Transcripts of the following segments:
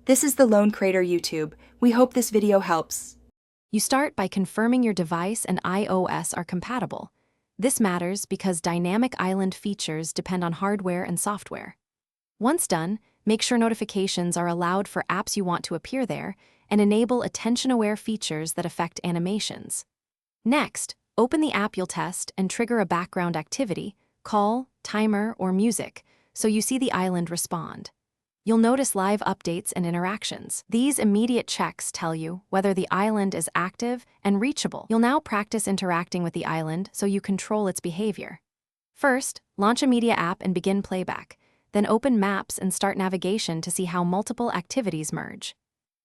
This is the Lone Crater YouTube. We hope this video helps. You start by confirming your device and iOS are compatible. This matters because dynamic island features depend on hardware and software. Once done, make sure notifications are allowed for apps you want to appear there and enable attention-aware features that affect animations. Next, open the app you'll test and trigger a background activity, call, timer, or music, so you see the island respond. You'll notice live updates and interactions. These immediate checks tell you whether the island is active and reachable. You'll now practice interacting with the island so you control its behavior. First, launch a media app and begin playback. Then open Maps and start navigation to see how multiple activities merge.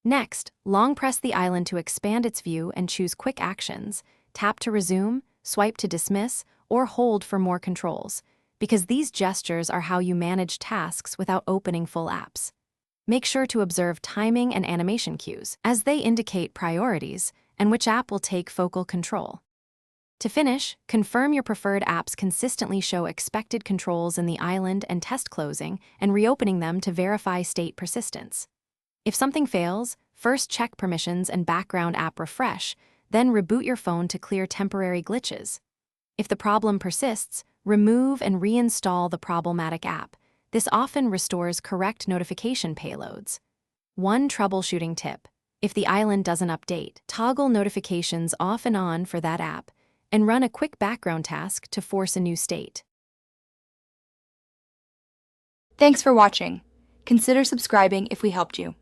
Next, long press the island to expand its view and choose quick actions. Tap to resume, swipe to dismiss, or hold for more controls, because these gestures are how you manage tasks without opening full apps. Make sure to observe timing and animation cues, as they indicate priorities and which app will take focal control. To finish, confirm your preferred apps consistently show expected controls in the island and test closing and reopening them to verify state persistence. If something fails, first check permissions and background app refresh, then reboot your phone to clear temporary glitches. If the problem persists, remove and reinstall the problematic app. This often restores correct notification payloads. One troubleshooting tip: if the island doesn't update, toggle notifications off and on for that app and run a quick background task to force a new state. Thanks for watching. Consider subscribing if we helped you.